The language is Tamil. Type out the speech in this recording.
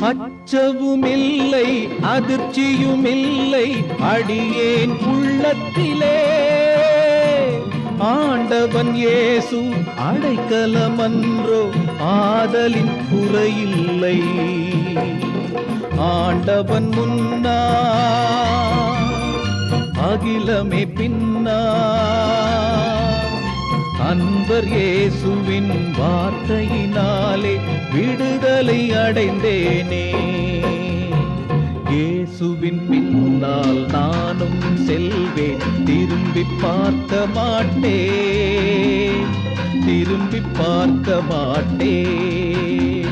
அச்சவுமில்லை அதிர்ச்சியுமில்லை அடியேன் உள்ளத்திலே. ஆண்டவன் இயேசு அடைக்கலமன்றோ ஆதலின் குறையில்லை. ஆண்டவன் முன்னா அகிலமே பின்னா. அன்பர் இயேசுவின் வார்த்தையினாலே விடுதலை அடைந்தேனே. இயேசுவின் பின்னால் நானும் செல்வேன், திரும்பி பார்க்க மாட்டேன், திரும்பி பார்க்க மாட்டேன்.